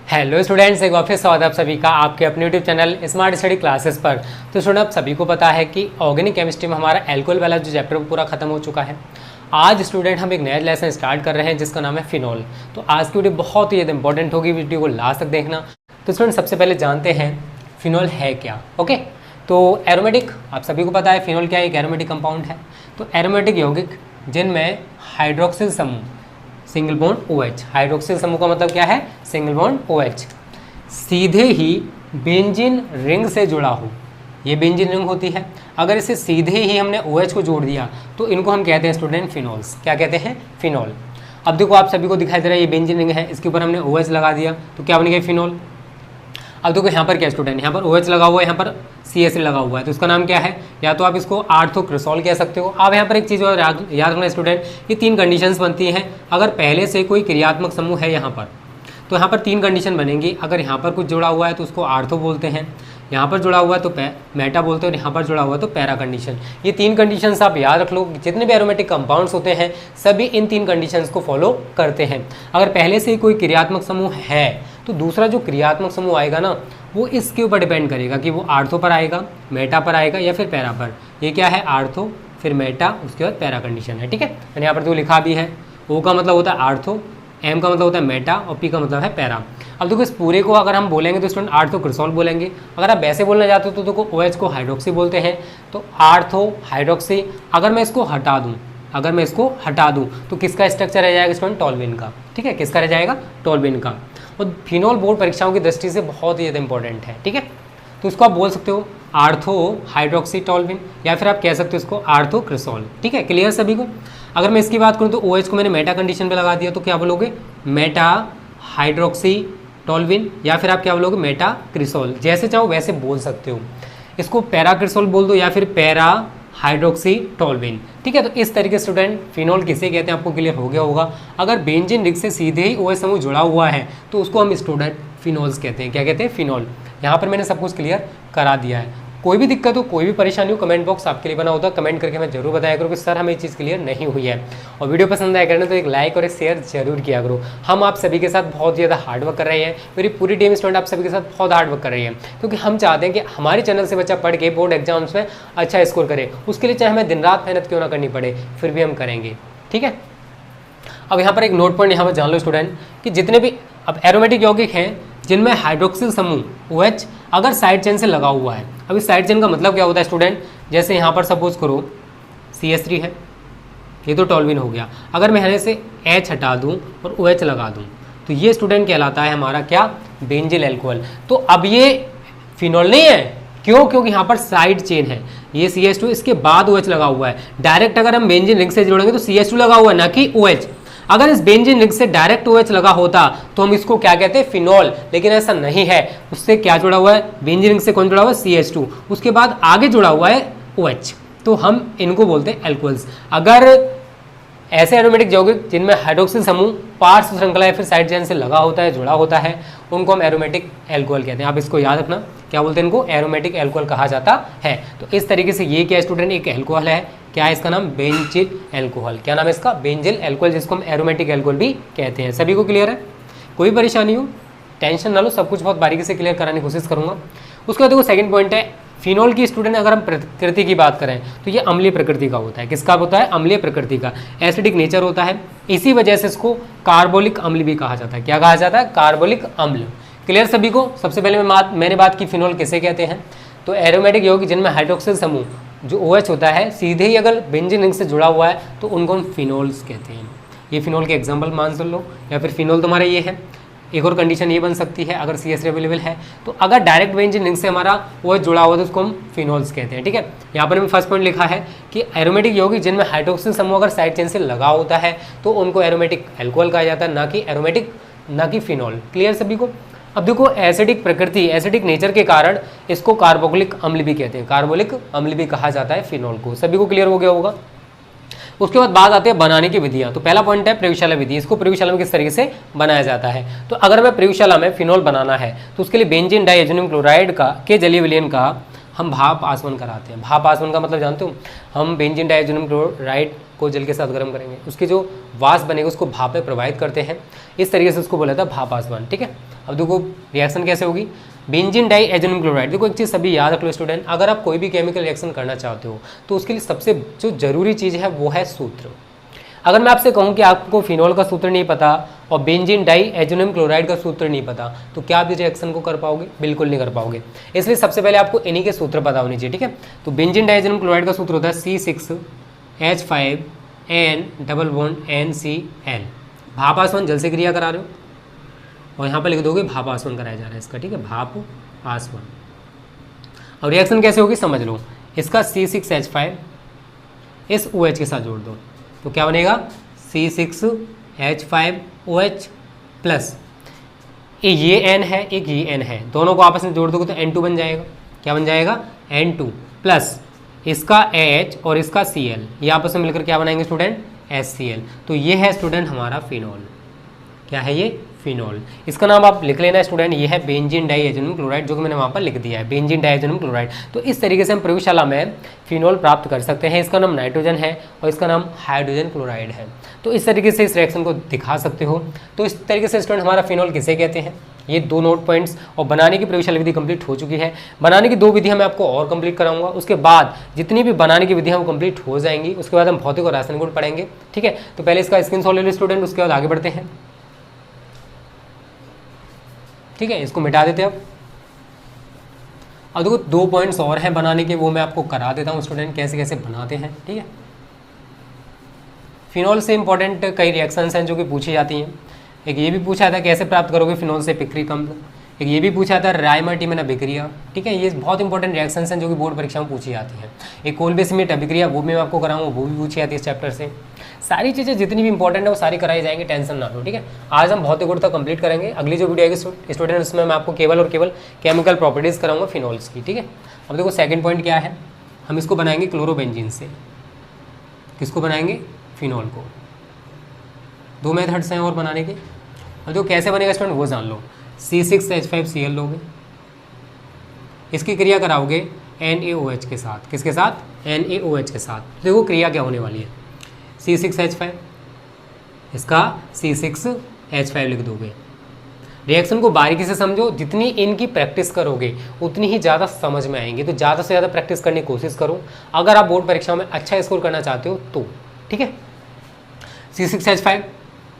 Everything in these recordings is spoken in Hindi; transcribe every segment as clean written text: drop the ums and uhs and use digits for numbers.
हेलो स्टूडेंट्स, एक बार फिर स्वागत है आप सभी का आपके अपने YouTube channel smart study classes पर। तो स्टूडेंट, आप सभी को पता है कि ऑर्गेनिक केमिस्ट्री में हमारा एल्कोहल वाला जो चैप्टर पूरा खत्म हो चुका है। आज स्टूडेंट हम एक नया लेसन स्टार्ट कर रहे हैं जिसका नाम है फिनॉल। तो आज की वीडियो बहुत ही ज़्यादा इंपॉर्टेंट होगी, वीडियो को लास्ट तक देखना। तो स्टूडेंट, सबसे पहले जानते हैं फिनॉल है क्या। ओके, तो एरोमेटिक आप सभी को पता है फिनॉल क्या है, एक एरोमेटिक कंपाउंड है। तो एरोमेटिक यौगिक जिनमें हाइड्रोक्सिल समूह सिंगल बॉन्ड OH, हाइड्रोक्सिल समूह का मतलब क्या है, सिंगल बॉन्ड OH, सीधे ही बेंजीन रिंग से जुड़ा हो। ये बेंजीन रिंग होती है, अगर इसे सीधे ही हमने OH को जोड़ दिया तो इनको हम कहते हैं स्टूडेंट फिनॉल्स। क्या कहते हैं, फिनॉल। अब देखो आप सभी को दिखाई दे रहा है ये बेंजीन रिंग है, इसके ऊपर हमने OH लगा दिया तो क्या बन गया, फिनॉल। अब देखो यहाँ पर क्या स्टूडेंट, यहाँ पर OH लगा हुआ है, यहाँ पर CH लगा हुआ है, तो इसका नाम क्या है, या तो आप इसको आर्थोक्रिसॉल कह सकते हो। अब यहाँ पर एक चीज़ और याद रखना स्टूडेंट, ये 3 कंडीशंस बनती हैं। अगर पहले से कोई क्रियात्मक समूह है यहाँ पर, तो यहाँ पर 3 कंडीशन बनेंगी। अगर यहाँ पर कुछ जुड़ा हुआ है तो उसको आर्थो बोलते हैं, यहाँ पर जुड़ा हुआ है तो मेटा बोलते हैं, और यहाँ पर जुड़ा हुआ है तो पैरा कंडीशन। ये 3 कंडीशंस आप याद रख लो। जितने भी एरोमेटिक कंपाउंड्स होते हैं सभी इन 3 कंडीशंस को फॉलो करते हैं। अगर पहले से ही कोई क्रियात्मक समूह है तो दूसरा जो क्रियात्मक समूह आएगा ना, वो इसके ऊपर डिपेंड करेगा कि वो आर्थो पर आएगा, मेटा पर आएगा या फिर पैरा पर। ये क्या है, आर्थो, फिर मेटा, उसके बाद पैरा कंडीशन है। ठीक है, मैंने यहाँ पर जो लिखा भी है, O का मतलब होता है आर्थो, M का मतलब होता है मेटा और P का मतलब है पैरा। अब देखो इस पूरे को अगर हम बोलेंगे तो स्टूडेंट आर्थोक्रिसॉल बोलेंगे। अगर आप वैसे बोलना चाहते हो तो देखो OH को हाइड्रोक्सी बोलते हैं, तो आर्थो हाइड्रोक्सी। अगर मैं इसको हटा दूं तो किसका स्ट्रक्चर रह जाएगा स्टूडेंट, टॉल्विन का। ठीक है, किसका रह जाएगा, टॉल्विन का। और फिनॉल बोर्ड परीक्षाओं की दृष्टि से बहुत ही ज़्यादा इंपॉर्टेंट है। ठीक है, तो इसको आप बोल सकते हो आर्थो हाइड्रोक्सी टॉल्विन, या फिर आप कह सकते हो इसको आर्थोक्रिसॉल। ठीक है, क्लियर सभी को। अगर मैं इसकी बात करूँ तो OH को मैंने मेटा कंडीशन पे लगा दिया तो क्या बोलोगे, मेटा हाइड्रोक्सी टॉल्विन, या फिर आप क्या बोलोगे, मेटा क्रिसॉल। जैसे चाहो वैसे बोल सकते हो। इसको पैरा क्रिसॉल बोल दो या फिर पैरा हाइड्रोक्सी टॉल्विन। ठीक है, तो इस तरीके से स्टूडेंट फिनॉल किसे कहते हैं आपको क्लियर हो गया होगा। अगर बेंजीन रिंग से सीधे ही OH समूह जुड़ा हुआ है तो उसको हम स्टूडेंट फिनॉल्स कहते हैं। क्या कहते हैं, फिनॉल। यहाँ पर मैंने सब कुछ क्लियर करा दिया है। कोई भी दिक्कत हो, कोई भी परेशानी हो, कमेंट बॉक्स आपके लिए बना होता है, कमेंट करके मैं जरूर बताया करो कि सर हमें ये चीज़ क्लियर नहीं हुई है। और वीडियो पसंद आया करना तो एक लाइक और एक शेयर जरूर किया करो। हम आप सभी के साथ बहुत ज़्यादा हार्डवर्क कर रहे हैं, मेरी पूरी टीम स्टूडेंट आप सभी के साथ बहुत हार्डवर्क कर रही है, क्योंकि हम चाहते हैं कि हमारे चैनल से बच्चा पढ़ के बोर्ड एग्जाम्स में अच्छा स्कोर करे। उसके लिए चाहे हमें दिन रात मेहनत क्यों ना करनी पड़े, फिर भी हम करेंगे। ठीक है, अब यहाँ पर एक नोट पॉइंट यहाँ पर जान लो स्टूडेंट कि जितने भी अब एरोमेटिक यौगिक हैं जिनमें हाइड्रोक्सिल समूह OH अगर साइड चेन से लगा हुआ है। अब इस साइड चेन का मतलब क्या होता है स्टूडेंट, जैसे यहाँ पर सपोज करो CH3 है, ये तो टॉल्विन हो गया। अगर मैं यहाँ से H हटा दूँ और OH लगा दूँ तो ये स्टूडेंट कहलाता है हमारा क्या, बेंजिल एल्कोहल। तो अब ये फिनॉल नहीं है, क्यों, क्योंकि यहाँ पर साइड चेन है, ये CH2 इसके बाद OH लगा हुआ है। डायरेक्ट अगर हम बेंजीन रिंग से जोड़ेंगे तो CH2 लगा हुआ है ना कि OH। अगर इस बेंजीन रिंग से डायरेक्ट OH लगा होता तो हम इसको क्या कहते हैं, फिनॉल। लेकिन ऐसा नहीं है, उससे क्या जुड़ा हुआ है, बेंजीन रिंग से कौन जुड़ा हुआ है, CH2, उसके बाद आगे जुड़ा हुआ है OH, तो हम इनको बोलते हैं एल्कोहल्स। अगर ऐसे एरोमेटिक यौगिक जिनमें हाइड्रोक्सिल समूह पार्श्व श्रृंखला या फिर साइड चेन से लगा होता है, जुड़ा होता है, उनको हम एरोमेटिक एल्कोहल कहते हैं। आप इसको याद रखना, क्या बोलते हैं, इनको एरोमेटिक एल्कोहल कहा जाता है। तो इस तरीके से ये क्या स्टूडेंट, एक एल्कोहल है। क्या है इसका नाम, बेंजिल एल्कोहल। क्या नाम है इसका, बेंजिल एल्कोहल, जिसको हम एरोमेटिक एल्कोहल भी कहते हैं। सभी को क्लियर है, कोई परेशानी हो टेंशन ना लो, सब कुछ बहुत बारीकी से क्लियर कराने की कोशिश करूंगा। उसके बाद देखो सेकंड पॉइंट है फिनॉल की स्टूडेंट। अगर हम प्रकृति की बात करें तो ये अम्लीय प्रकृति का होता है। किसका होता है, अम्लीय प्रकृति का, एसिडिक नेचर होता है। इसी वजह से इसको कार्बोलिक अम्ल भी कहा जाता है। क्या कहा जाता है, कार्बोलिक अम्ल। क्लियर सभी को। सबसे पहले मैंने बात की फिनॉल किसे कहते हैं, तो एरोमेटिक यौगिक जिनमें हाइड्रोक्सिल समूह जो OH होता है सीधे ही अगर बेंजीन रिंग से जुड़ा हुआ है तो उनको हम फिनॉल्स कहते हैं। ये फिनॉल के एग्जाम्पल मान लो, या फिर फिनॉल तुम्हारा ये है। एक और कंडीशन ये बन सकती है अगर CH3 अवेलेबल है, तो अगर डायरेक्ट बेंजीन रिंग से हमारा OH जुड़ा हुआ है तो उसको हम फिनॉल्स कहते हैं। ठीक है, यहाँ पर मैंने फर्स्ट पॉइंट लिखा है कि एरोमेटिक यौगिक जिनमें हाइड्रोक्सिल समूह अगर साइड चेन से लगा होता है तो उनको एरोमेटिक एल्कोहल कहा जाता है, ना कि फिनॉल। क्लियर सभी को। अब देखो एसिडिक प्रकृति, एसिडिक नेचर के कारण इसको कार्बोलिक अम्ल भी कहते हैं, कार्बोलिक अम्ल भी कहा जाता है फिनॉल को। सभी को क्लियर हो गया होगा। उसके बाद बात आती है बनाने की विधियां। तो पहला पॉइंट है प्रयोगशाला विधि। इसको प्रयोगशाला में किस तरीके से बनाया जाता है, तो अगर मैं प्रयोगशाला में फिनॉल बनाना है तो उसके लिए बेंजीन डाइएज़ोनियम क्लोराइड के जलीय विलयन का हम भाप आसवन कराते हैं। भाप आसवन का मतलब जानते हो, हम बेंजीन डाइएज़ोनियम क्लोराइड को जल के साथ गर्म करेंगे, उसकी जो वाष्प बनेगा उसको भाप में प्रवाहित करते हैं। इस तरीके से उसको बोला था भाप आसवन। ठीक है, अब देखो रिएक्शन कैसे होगी, बेंजीन डाई एल्युमिनियम क्लोराइड। देखो एक चीज़ सभी याद रख लो स्टूडेंट, अगर आप कोई भी केमिकल रिएक्शन करना चाहते हो तो उसके लिए सबसे जो जरूरी चीज़ है वो है सूत्र। अगर मैं आपसे कहूँ कि आपको फिनॉल का सूत्र नहीं पता और बेंजीन डाई एल्युमिनियम क्लोराइड का सूत्र नहीं पता तो क्या आप इस रिएक्शन को कर पाओगे, बिल्कुल नहीं कर पाओगे। इसलिए सबसे पहले आपको इन्हीं के सूत्र पता होने चाहिए, ठीक है। तो बेंजीन डाई एल्युमिनियम क्लोराइड का सूत्र होता है C6H5N NCl। भाप आसवन जल से क्रिया करा रहे हो और यहाँ पर लिख दोगे भाप आसवन कराया जा रहा है इसका, ठीक है, भाप आसवन। और रिएक्शन कैसे होगी समझ लो, इसका C6H5 इस OH के साथ जोड़ दो तो क्या बनेगा C6H5OH प्लस ये N है एक ये N है, दोनों को आपस में जोड़ दोगे तो N2 बन जाएगा। क्या बन जाएगा N2 प्लस इसका H और इसका Cl, ये आपस में मिलकर क्या बनाएंगे स्टूडेंट HCl। तो ये है स्टूडेंट हमारा फिनॉल। क्या है ये, फिनॉल। इसका नाम आप लिख लेना स्टूडेंट, ये है बेंजीन डाई एल्युमिनियम क्लोराइड, जो कि मैंने वहाँ पर लिख दिया है बेंजीन डाई एल्युमिनियम क्लोराइड। तो इस तरीके से हम प्रयोगशाला में फिनॉल प्राप्त कर सकते हैं। इसका नाम नाइट्रोजन है और इसका नाम हाइड्रोजन क्लोराइड है। तो इस तरीके से इस रिएक्शन को दिखा सकते हो। तो इस तरीके से स्टूडेंट हमारा फिनॉल किसे कहते हैं, ये 2 नोट पॉइंट्स। और बनाने की प्रयोगशाला विधि कंप्लीट हो चुकी है। बनाने की 2 विधियां मैं आपको और कंप्लीट कराऊंगा। उसके बाद जितनी भी बनाने की विधियां वो कंप्लीट हो जाएंगी, उसके बाद हम भौतिक और रासायनिक गुण पढ़ेंगे, ठीक है। तो पहले इसका स्क्रीनशॉट ले लो स्टूडेंट, उसके बाद आगे बढ़ते हैं, ठीक है। इसको मिटा देते हैं अब देखो 2 पॉइंट्स और हैं बनाने के, वो मैं आपको करा देता हूँ स्टूडेंट कैसे कैसे बनाते हैं, ठीक है। फिनॉल से इंपॉर्टेंट कई रिएक्शंस हैं जो कि पूछी जाती हैं। एक ये भी पूछा था कैसे प्राप्त करोगे फिनॉल से पिक्रिक अम्ल, एक ये भी पूछा था रायमर्टिमन अभिक्रिया, ठीक है। ये बहुत इंपॉर्टेंट रिएक्शंस हैं जो कि बोर्ड परीक्षा में पूछी जाती हैं। एक कोलबे-स्मिथ अभिक्रिया, वो भी मैं आपको कराऊंगा, वो भी पूछी जाती है इस चैप्टर से। सारी चीज़ें जितनी भी इंपॉर्टेंट है वो सारी कराई जाएंगी, टेंशन ना लो, ठीक है। आज हम भौतिक गुण तक कंप्लीट करेंगे। अगली जो वीडियो आएगी स्टूडेंट उसमें मैं आपको केवल और केवल केमिकल प्रॉपर्टीज़ कराऊंगा फिनॉल्स की, ठीक है। अब देखो सेकंड पॉइंट क्या है, हम इसको बनाएंगे क्लोरोबेंजीन से। किसको बनाएंगे, फिनॉल को। 2 मेथड्स हैं और बनाने के। अब जो कैसे बनेगा स्टूडेंट वो जान लो। C6H5Cl लोगे, इसकी क्रिया कराओगे NaOH के साथ। किसके साथ, NaOH के साथ। देखो क्रिया क्या होने वाली है, C6H5 इसका C6H5 लिख दोगे। रिएक्शन को बारीकी से समझो, जितनी इनकी प्रैक्टिस करोगे उतनी ही ज़्यादा समझ में आएंगे। तो ज़्यादा से ज़्यादा प्रैक्टिस करने की कोशिश करो अगर आप बोर्ड परीक्षा में अच्छा स्कोर करना चाहते हो तो, ठीक है। C6H5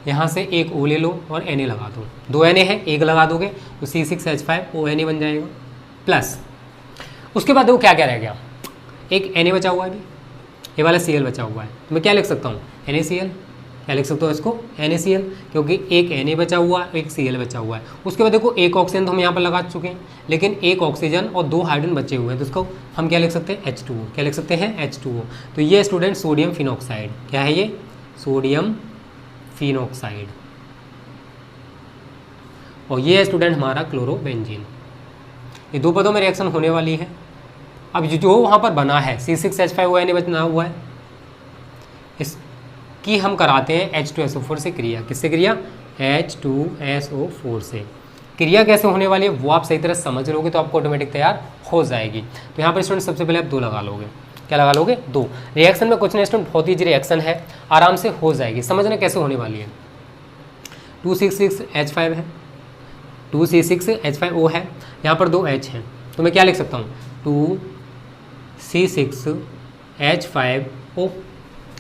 यहाँ से एक O ले लो और Na लगा दो, 2 Na है, 1 लगा दोगे तो C6H5ONa बन जाएगा। प्लस उसके बाद देखो क्या क्या रह गया, एक Na बचा हुआ है अभी, ये वाला Cl बचा हुआ है, तो मैं क्या लिख सकता हूँ NaCl। क्या लिख सकता हूँ इसको NaCl, क्योंकि एक Na बचा हुआ है, एक Cl बचा हुआ है। उसके बाद देखो एक ऑक्सीजन तो हम यहाँ पर लगा चुके हैं, लेकिन एक ऑक्सीजन और 2 हाइड्रोजन बचे हुए हैं, तो उसको हम क्या लिख सकते हैं H2O। क्या लिख सकते हैं H2O। तो ये स्टूडेंट सोडियम फिनॉक्साइड, क्या है ये, सोडियम फिनॉक्साइड। और ये है स्टूडेंट हमारा क्लोरोबेंजीन। ये 2 पदों में रिएक्शन होने वाली है। अब जो वहाँ पर बना है C6H5ONa बना हुआ है, इसकी हम कराते हैं H2SO4 से क्रिया। किससे क्रिया, H2SO4 से। क्रिया कैसे होने वाली है वो आप सही तरह समझ लोगे तो आपको ऑटोमेटिक तैयार हो जाएगी। तो यहाँ पर स्टूडेंट सबसे पहले आप 2 लगा लोगे। क्या लगा लोगे, 2। रिएक्शन में कुछ नहीं स्टूडेंट, बहुत ईजी रिएक्शन है, आराम से हो जाएगी। समझना कैसे होने वाली है। 2C6H5 है, 2C6H5O है, यहाँ पर 2 H हैं, तो मैं क्या लिख सकता हूँ 2C6H5O।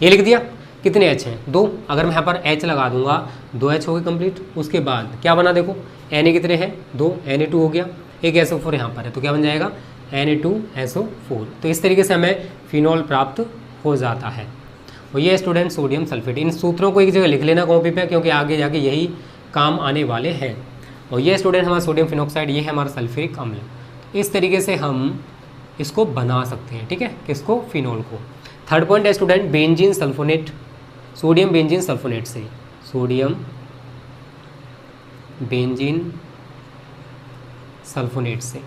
ये लिख दिया। कितने H हैं, 2। अगर मैं यहाँ पर H लगा दूंगा 2 H हो गए कंप्लीट। उसके बाद क्या बना, देखो Na कितने हैं, 2, Na2 हो गया, एक SO4 यहाँ पर है, तो क्या बन जाएगा Na2SO4। तो इस तरीके से हमें फिनॉल प्राप्त हो जाता है। और ये स्टूडेंट सोडियम सल्फेट। इन सूत्रों को एक जगह लिख लेना कॉपी पे, क्योंकि आगे जाके यही काम आने वाले हैं। और ये स्टूडेंट हमारा सोडियम फिनॉक्साइड, ये है हमारा सल्फ्यूरिक अम्ल। इस तरीके से हम इसको बना सकते हैं, ठीक है, किसको, फिनॉल को। थर्ड पॉइंट है student benzene sulphonate, sodium benzene sulphonate से, सोडियम बेंजीन सल्फोनेट से।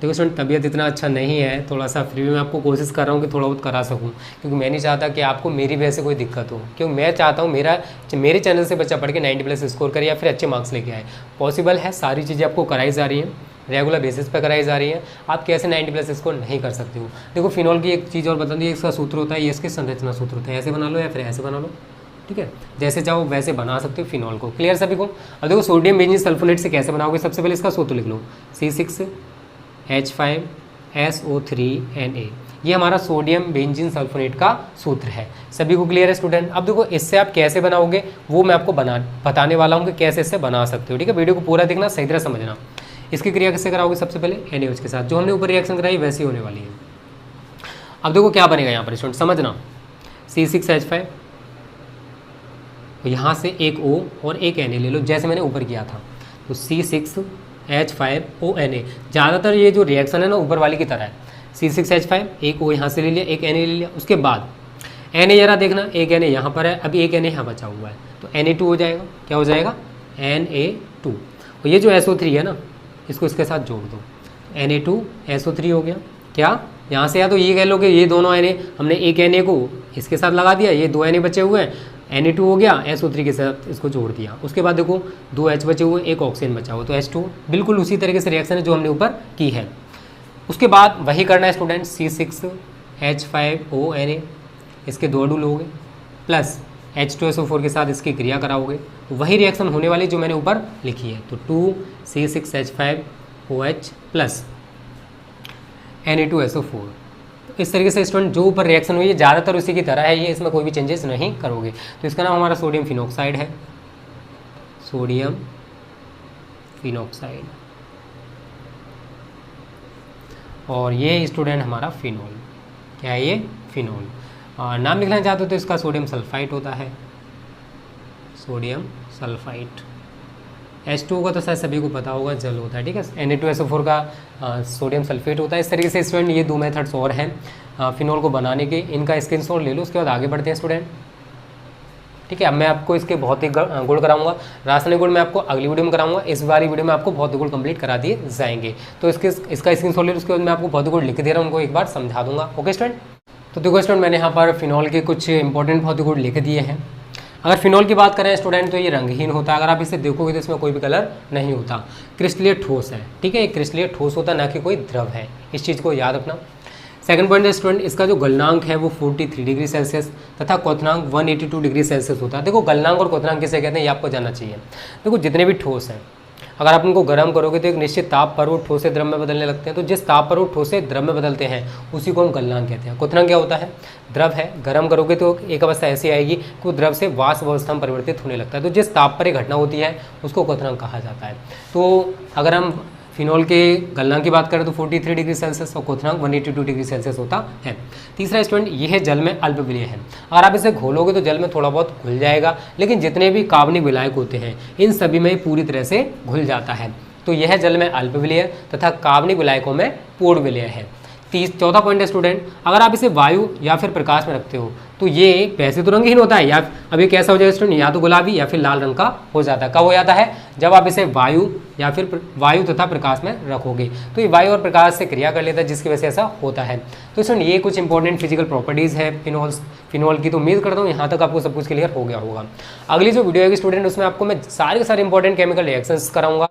देखो स्टूडेंट तबीयत इतना अच्छा नहीं है, थोड़ा सा फ्री में आपको कोशिश कर रहा हूँ कि थोड़ा बहुत करा सकूँ, क्योंकि मैं नहीं चाहता कि आपको मेरी वजह से कोई दिक्कत हो। क्योंकि मैं चाहता हूँ मेरे चैनल से बच्चा पढ़ के 90+ स्कोर करे या फिर अच्छे मार्क्स लेके आए। पॉसिबल है, सारी चीज़ें आपको कराई जा रही हैं, रेगुलर बेसिस पर कराई जा रही है। आप कैसे 90+ स्कोर नहीं कर सकते हो। देखो फिनॉल की एक चीज़ और बता दी, इसका सूत्र होता है, ये इसके संरचना सूत्र होता है। ऐसे बना लो या फिर ऐसे बना लो, ठीक है, जैसे चाहो वैसे बना सकते हो फिनॉल को। क्लियर सभी को? अब देखो सोडियम बेंजीन सल्फोनेट से कैसे बनाओगे, सबसे पहले इसका सूत्र लिख लो, C6H5SO3Na। ये हमारा सोडियम बेंजीन सल्फोनेट का सूत्र है। सभी को क्लियर है स्टूडेंट? अब देखो इससे आप कैसे बनाओगे वो मैं आपको बताने वाला हूँ कि कैसे इससे बना सकते हो। ठीक है, वीडियो को पूरा देखना, सही तरह समझना। इसकी क्रिया कैसे कराओगे, सबसे पहले NaOH के साथ, जो हमने ऊपर रिएक्शन कराई वैसी होने वाली है। अब देखो क्या बनेगा यहाँ पर स्टूडेंट, समझना। C6H5, यहाँ से एक O और एक Na ले लो, जैसे मैंने ऊपर किया था। तो C6H5ONa, ज़्यादातर ये जो रिएक्शन है ना ऊपर वाली की तरह है। C6H5, एक O यहाँ से ले लिया, एक Na ले लिया, उसके बाद Na जरा देखना, एक Na यहाँ पर है, अभी एक Na यहाँ बचा हुआ है, तो Na2 हो जाएगा। क्या हो जाएगा? Na2। और ये जो SO3 है ना, इसको इसके साथ जोड़ दो, Na2SO3 हो गया। क्या यहाँ से, या तो ये कह लो कि ये दोनों Na, हमने एक Na को इसके साथ लगा दिया, ये 2 Na बचे हुए हैं, Na2 हो गया, SO3 के साथ इसको जोड़ दिया। उसके बाद देखो 2 H बचे हुए, एक ऑक्सीजन बचा हुआ, तो H2। बिल्कुल उसी तरीके से रिएक्शन है जो हमने ऊपर की है। उसके बाद वही करना है स्टूडेंट, C6H5ONa, इसके 2 अणु लोगे, प्लस H2SO4 के साथ इसकी क्रिया कराओगे, तो वही रिएक्शन होने वाली जो मैंने ऊपर लिखी है। तो 2C6H5OH प्लस Na2SO4। इस तरीके से स्टूडेंट जो ऊपर रिएक्शन हुई है ज़्यादातर उसी की तरह है, ये इसमें कोई भी चेंजेस नहीं करोगे। तो इसका नाम हमारा सोडियम फिनॉक्साइड है, सोडियम फिनॉक्साइड। और ये स्टूडेंट हमारा फिनॉल, क्या है ये? फिनॉल। नाम लिखना चाहते हो तो इसका सोडियम सल्फाइड होता है, सोडियम सल्फाइड। H2 का तो शायद सभी को पता होगा, जल होता है। ठीक है, Na2SO4 का सोडियम सल्फेट होता है। इस तरीके से स्टूडेंट ये 2 मेथड्स और हैं फिनॉल को बनाने के, इनका स्क्रीनशॉट ले लो। उसके बाद आगे बढ़ते हैं स्टूडेंट। ठीक है, अब मैं आपको इसके भौतिक गुण कराऊंगा, रासायनिक गुण मैं आपको अगली वीडियो में कराऊंगा। इस बारी वीडियो में आपको भौतिक गुण कंप्लीट करा दिए जाएंगे। तो इसका स्क्रीनशॉट ले लो, उसके बाद मैं आपको भौतिक गुण लिख दे रहा हूँ, उनको एक बार समझा दूंगा। Okay student? तो देखो स्टूडेंट, मैंने यहाँ पर फिनॉल के कुछ इंपॉर्टेंट भौतिक गुण लिख दिए हैं। अगर फिनॉल की बात करें स्टूडेंट तो ये रंगहीन होता है। अगर आप इसे देखोगे तो इसमें कोई भी कलर नहीं होता। क्रिस्टलीय ठोस है। ठीक है, एक क्रिस्टलीय ठोस होता है, ना कि कोई द्रव है। इस चीज़ को याद रखना। सेकंड पॉइंट है स्टूडेंट, इसका जो गलनांक है वो 43 डिग्री सेल्सियस तथा क्वथनांक 182 डिग्री सेल्सियस होता है। देखो गलनांक और क्वथनांक किसे कहते हैं ये आपको जानना चाहिए। देखो जितने भी ठोस हैं, अगर आप उनको गर्म करोगे तो एक निश्चित ताप पर वो ठोस से द्रव में बदलने लगते हैं। तो जिस ताप पर वो ठोस से द्रव में बदलते हैं उसी को हम गलनांक कहते हैं। क्वथनांक क्या होता है? द्रव है, गर्म करोगे तो एक अवस्था ऐसी आएगी कि वो द्रव से वाष्प अवस्था में परिवर्तित होने लगता है। तो जिस ताप पर एक घटना होती है उसको क्वथनांक कहा जाता है। तो अगर हम फिनॉल के गलनांक की बात करें तो 43 डिग्री सेल्सियस और क्वथनांक 182 डिग्री सेल्सियस होता है। तीसरा स्टूडेंट, ये है जल में अल्पविलीय है। अगर आप इसे घोलोगे तो जल में थोड़ा बहुत घुल जाएगा, लेकिन जितने भी कार्बनिक विलायक होते हैं इन सभी में पूरी तरह से घुल जाता है। तो यह जल में अल्पविलीय तथा कार्बनिक विलायकों में पूर्ण विलीय है। चौथा पॉइंट है स्टूडेंट, अगर आप इसे वायु या फिर प्रकाश में रखते हो तो ये वैसे तो रंगहीन होता है, या अभी कैसा हो जाएगा स्टूडेंट, या तो गुलाबी या फिर लाल रंग का हो जाता है। कब हो जाता है? जब आप इसे वायु या फिर वायु तथा प्रकाश में रखोगे तो ये वायु और प्रकाश से क्रिया कर लेता है, जिसकी वजह से ऐसा होता है। तो स्टूडेंट ये कुछ इंपॉर्टेंट फिजिकल प्रॉपर्टीज़ है फिनॉल की। तो उम्मीद करता हूँ यहाँ तक आपको सब कुछ क्लियर हो गया होगा। अगली जो वीडियो है स्टूडेंट उसमें आपको मैं सारे के सारे इंपॉर्टेंट केमिकल रिएक्शंस कराऊंगा।